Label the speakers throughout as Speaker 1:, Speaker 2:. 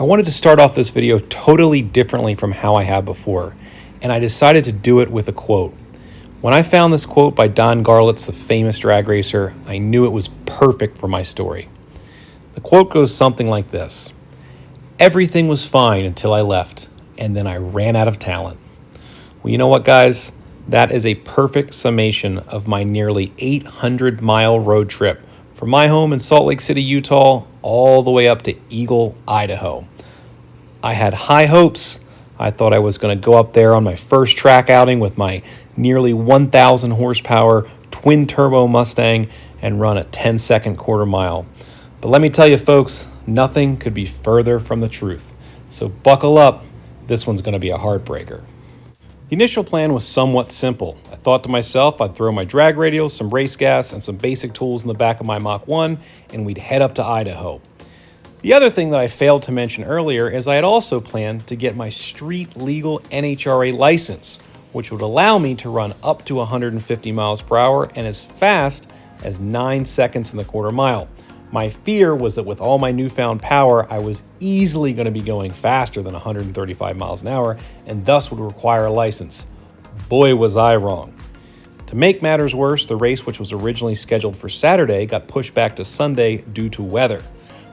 Speaker 1: I wanted to start off this video totally differently from how I have before, and I decided to do it with a quote. When I found this quote by Don Garlits, the famous drag racer, I knew it was perfect for my story. The quote goes something like this: "Everything was fine until I left, and then I ran out of talent." Well, you know what, guys? That is a perfect summation of my nearly 800-mile road trip from my home in Salt Lake City, Utah, all the way up to Eagle, Idaho. I had high hopes. I thought I was going to go up there on my first track outing with my nearly 1,000 horsepower Twin Turbo Mustang and run a 10-second quarter mile. But let me tell you, folks, nothing could be further from the truth. So buckle up. This one's going to be a heartbreaker. The initial plan was somewhat simple. I thought to myself I'd throw my drag radials, some race gas, and some basic tools in the back of my Mach 1, and we'd head up to Idaho. The other thing that I failed to mention earlier is I had also planned to get my street legal NHRA license, which would allow me to run up to 150 miles per hour and as fast as 9 seconds in the quarter mile. My fear was that with all my newfound power, I was easily going to be going faster than 135 miles an hour and thus would require a license. Boy, was I wrong. To make matters worse, the race, which was originally scheduled for Saturday, got pushed back to Sunday due to weather.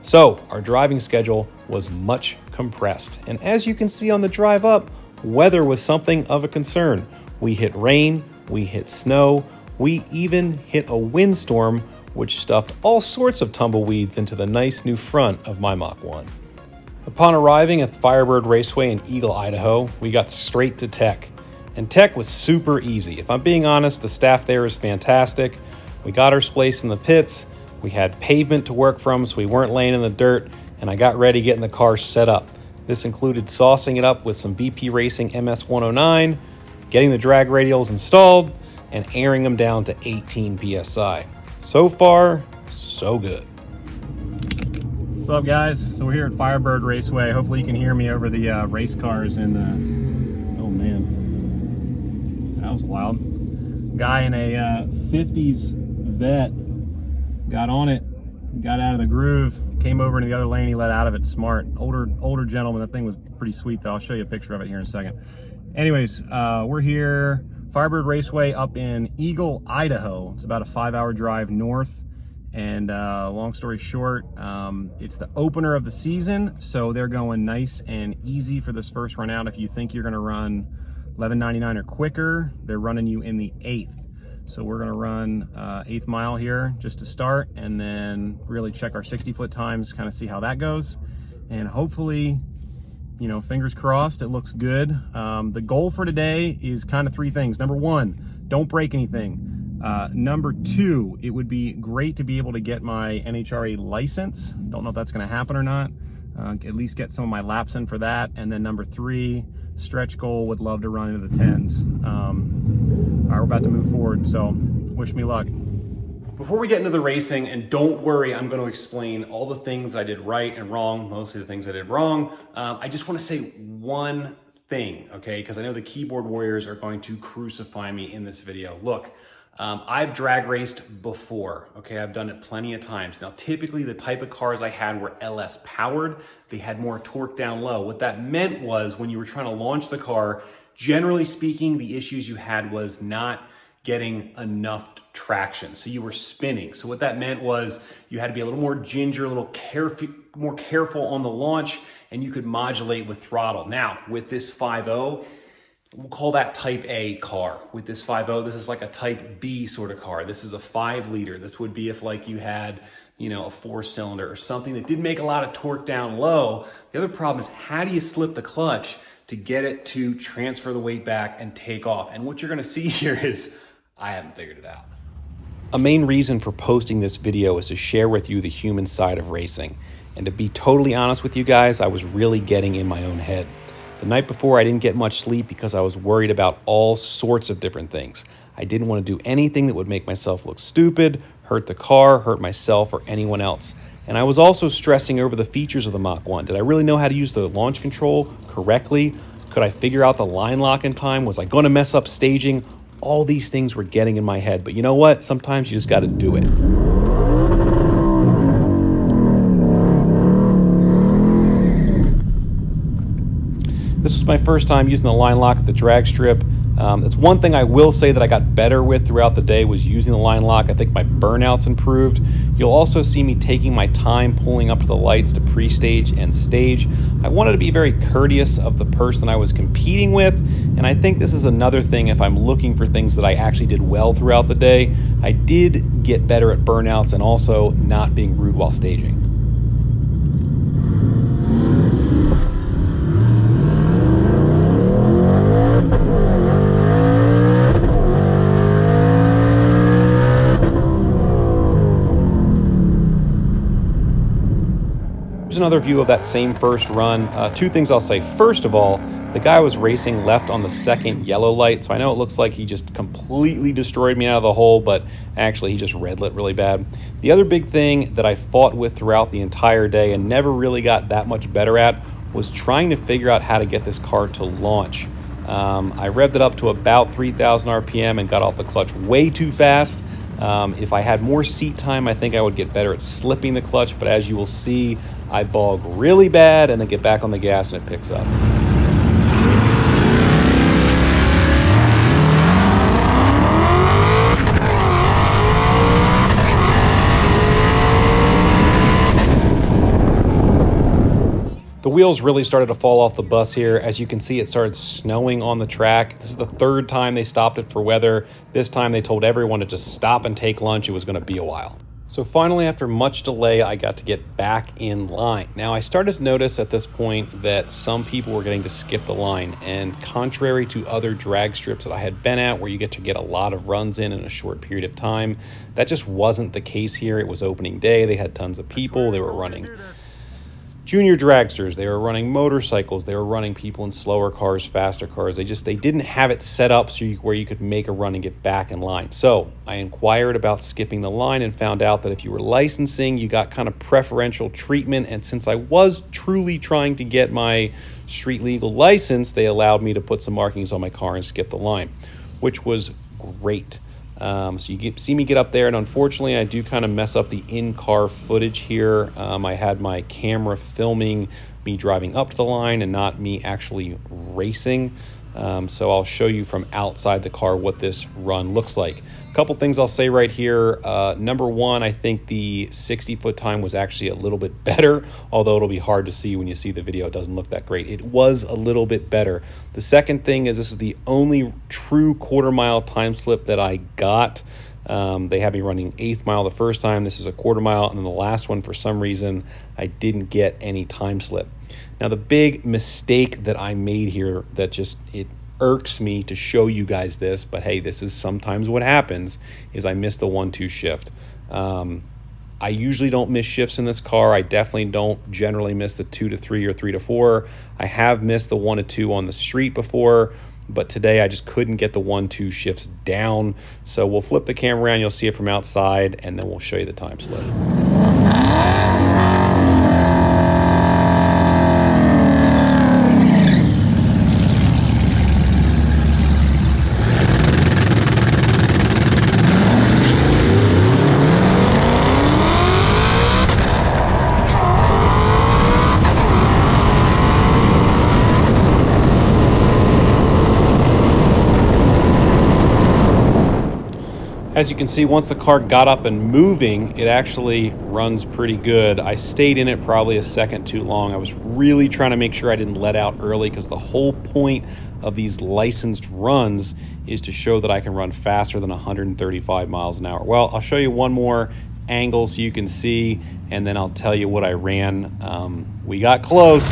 Speaker 1: So our driving schedule was much compressed. And as you can see on the drive up, weather was something of a concern. We hit rain, we hit snow, we even hit a windstorm, which stuffed all sorts of tumbleweeds into the nice new front of my Mach 1. Upon arriving at Firebird Raceway in Eagle, Idaho, we got straight to tech. And tech was super easy. If I'm being honest, the staff there is fantastic. We got our place in the pits, we had pavement to work from so we weren't laying in the dirt, and I got ready getting the car set up. This included saucing it up with some BP Racing MS-109, getting the drag radials installed, and airing them down to 18 PSI. So far, so good. What's up, guys? So we're here at Firebird Raceway. Hopefully you can hear me over the race cars and oh man, that was loud. Guy in a 50s Vet got on it, got out of the groove, came over into the other lane, he let out of it smart. Older gentleman. That thing was pretty sweet though. I'll show you a picture of it here in a second. Anyways, we're here, Firebird Raceway up in Eagle, Idaho. It's about a 5-hour drive north. And long story short, it's the opener of the season, so they're going nice and easy for this first run out. If you think you're going to run 11.99 or quicker, they're running you in the 8th. So we're going to run 8th mile here just to start, and then really check our 60-foot times, kind of see how that goes, and hopefully, you know, fingers crossed, it looks good. The goal for today is kind of 3 things. Number 1, don't break anything. Number 2, it would be great to be able to get my NHRA license. Don't know if that's going to happen or not. At least get some of my laps in for that. And then number 3, stretch goal, would love to run into the 10s. All right, we're about to move forward, so wish me luck. Before we get into the racing, and don't worry, I'm going to explain all the things I did right and wrong, mostly the things I did wrong. I just want to say one thing, okay? Because I know the keyboard warriors are going to crucify me in this video. Look, I've drag raced before, okay? I've done it plenty of times. Now, typically the type of cars I had were LS powered. They had more torque down low. What that meant was when you were trying to launch the car, generally speaking, the issues you had was not getting enough traction. So you were spinning. So what that meant was you had to be a little more ginger, a little more careful on the launch, and you could modulate with throttle. Now, with this 5.0, we'll call that type A car. With this 5.0, this is like a type B sort of car. This is a 5-liter. This would be if like you had, you know, a 4-cylinder or something that did make a lot of torque down low. The other problem is, how do you slip the clutch to get it to transfer the weight back and take off? And what you're gonna see here is, I haven't figured it out. A main reason for posting this video is to share with you the human side of racing. And to be totally honest with you guys, I was really getting in my own head. The night before, I didn't get much sleep because I was worried about all sorts of different things. I didn't want to do anything that would make myself look stupid, hurt the car, hurt myself, or anyone else. And I was also stressing over the features of the Mach 1. Did I really know how to use the launch control correctly? Could I figure out the line lock in time? Was I going to mess up staging? All these things were getting in my head. But you know what? Sometimes you just got to do it. is my first time using the line lock at the drag strip. It's one thing I will say that I got better with throughout the day was using the line lock. I think my burnouts improved. You'll also see me taking my time pulling up to the lights to pre-stage and stage. I wanted to be very courteous of the person I was competing with, and I think this is another thing if I'm looking for things that I actually did well throughout the day. I did get better at burnouts and also not being rude while staging. Here's another view of that same first run. Two things I'll say. First of all, the guy was racing left on the second yellow light, so I know it looks like he just completely destroyed me out of the hole, but actually he just red lit really bad. The other big thing that I fought with throughout the entire day and never really got that much better at was trying to figure out how to get this car to launch. I revved it up to about 3,000 RPM and got off the clutch way too fast. If I had more seat time, I think I would get better at slipping the clutch, but as you will see, I bog really bad and then get back on the gas and it picks up. The wheels really started to fall off the bus here. As you can see, it started snowing on the track. This is the third time they stopped it for weather. This time they told everyone to just stop and take lunch. It was going to be a while. So finally, after much delay, I got to get back in line. Now, I started to notice at this point that some people were getting to skip the line. And contrary to other drag strips that I had been at, where you get to get a lot of runs in a short period of time, that just wasn't the case here. It was opening day. They had tons of people. They were running junior dragsters, they were running motorcycles, they were running people in slower cars, faster cars. They didn't have it set up so where you could make a run and get back in line. So I inquired about skipping the line and found out that if you were licensing, you got kind of preferential treatment. And since I was truly trying to get my street legal license, they allowed me to put some markings on my car and skip the line, which was great. So you see me get up there, and unfortunately I do kind of mess up the in-car footage here. I had my camera filming me driving up to the line and not me actually racing. So I'll show you from outside the car what this run looks like. A couple things I'll say right here. Number one, I think the 60-foot time was actually a little bit better, although it'll be hard to see when you see the video. It doesn't look that great. It was a little bit better. The second thing is this is the only true quarter-mile time slip that I got. They had me running 1/8 mile the first time. This is a quarter mile, and then the last one, for some reason, I didn't get any time slip. Now, the big mistake that I made here that just, it irks me to show you guys this, but hey, this is sometimes what happens, is I missed the 1-2 shift. I usually don't miss shifts in this car. I definitely don't generally miss the 2 to 3 or 3 to 4. I have missed the 1 to 2 on the street before, but today I just couldn't get the 1-2 shifts down. So we'll flip the camera around, you'll see it from outside, and then we'll show you the time slip. As you can see, once the car got up and moving, it actually runs pretty good. I stayed in it probably a second too long. I was really trying to make sure I didn't let out early, because the whole point of these licensed runs is to show that I can run faster than 135 miles an hour. Well, I'll show you one more angle so you can see, and then I'll tell you what I ran. We got close.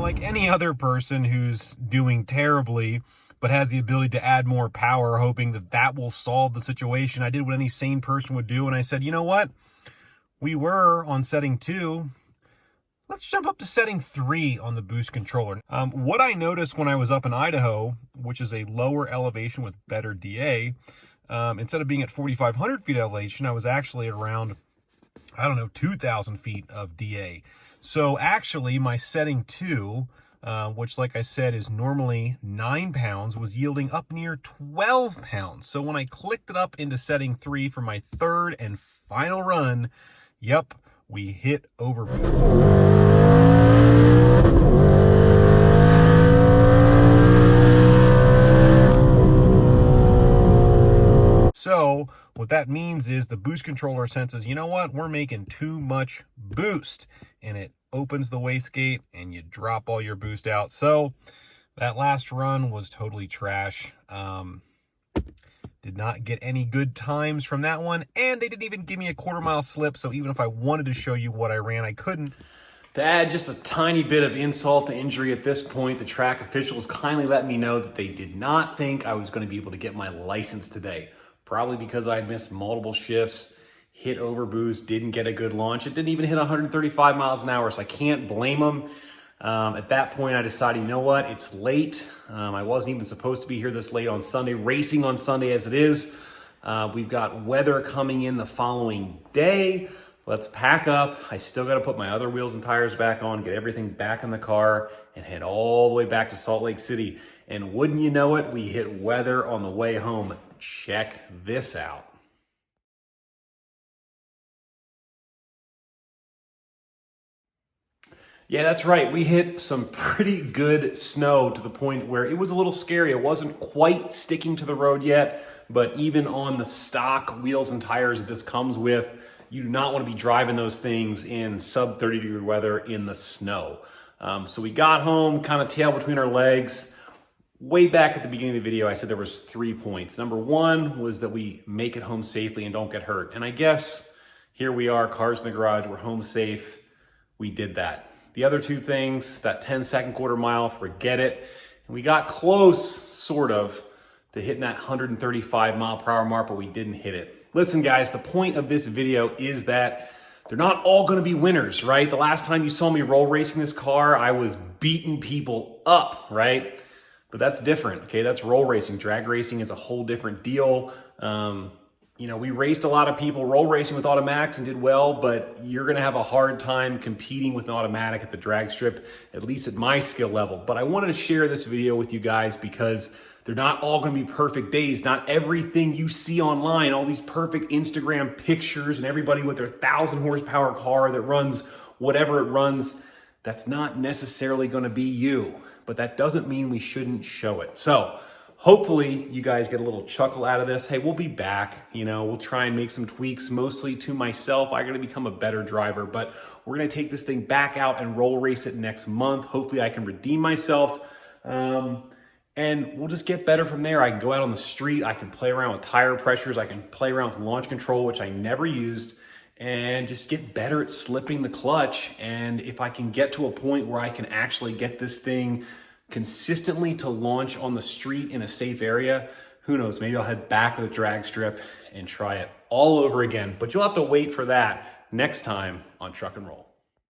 Speaker 1: Like any other person who's doing terribly but has the ability to add more power, hoping that that will solve the situation, I did what any sane person would do, and I said, you know what? We were on setting 2. Let's jump up to setting 3 on the boost controller. What I noticed when I was up in Idaho, which is a lower elevation with better DA, instead of being at 4,500 feet elevation, I was actually at around I don't know, 2,000 feet of DA. So actually my setting 2, which like I said is normally 9 pounds, was yielding up near 12 pounds. So when I clicked it up into setting 3 for my third and final run, yep, we hit overboost. So what that means is the boost controller senses, you know what, we're making too much boost, and it opens the wastegate and you drop all your boost out. So that last run was totally trash. Did not get any good times from that one, and they didn't even give me a quarter-mile slip, so even if I wanted to show you what I ran, I couldn't. To add just a tiny bit of insult to injury at this point, the track officials kindly let me know that they did not think I was going to be able to get my license today. Probably because I had missed multiple shifts, hit overboost, didn't get a good launch. It didn't even hit 135 miles an hour, so I can't blame them. At that point, I decided, you know what, it's late. I wasn't even supposed to be here this late on Sunday, racing on Sunday as it is. We've got weather coming in the following day. Let's pack up. I still got to put my other wheels and tires back on, get everything back in the car, and head all the way back to Salt Lake City. And wouldn't you know it, we hit weather on the way home. Check this out. Yeah, that's right. We hit some pretty good snow to the point where it was a little scary. It wasn't quite sticking to the road yet, but even on the stock wheels and tires that this comes with, you do not want to be driving those things in sub 30-degree weather in the snow. So we got home, kind of tail between our legs. Way back at the beginning of the video, I said there was 3 points. Number 1 was that we make it home safely and don't get hurt. And I guess here we are, cars in the garage, we're home safe. We did that. The other 2 things, that 10-second quarter mile, forget it. And we got close, sort of, to hitting that 135 mile per hour mark, but we didn't hit it. Listen, guys, the point of this video is that they're not all gonna be winners, right? The last time you saw me roll racing this car, I was beating people up, right? But that's different, okay? That's roll racing. Drag racing is a whole different deal. You know, we raced a lot of people roll racing with automatics and did well, but you're gonna have a hard time competing with an automatic at the drag strip, at least at my skill level. But I wanted to share this video with you guys because they're not all gonna be perfect days. Not everything you see online, all these perfect Instagram pictures and everybody with their 1,000 horsepower car that runs whatever it runs, that's not necessarily gonna be you. But that doesn't mean we shouldn't show it. So hopefully you guys get a little chuckle out of this. Hey, we'll be back. You know, we'll try and make some tweaks, mostly to myself. I got to become a better driver, but we're going to take this thing back out and roll race it next month. Hopefully I can redeem myself. And we'll just get better from there. I can go out on the street. I can play around with tire pressures. I can play around with launch control, which I never used, and just get better at slipping the clutch. And if I can get to a point where I can actually get this thing consistently to launch on the street in a safe area, who knows, maybe I'll head back to the drag strip and try it all over again. But you'll have to wait for that next time on Truck and Roll.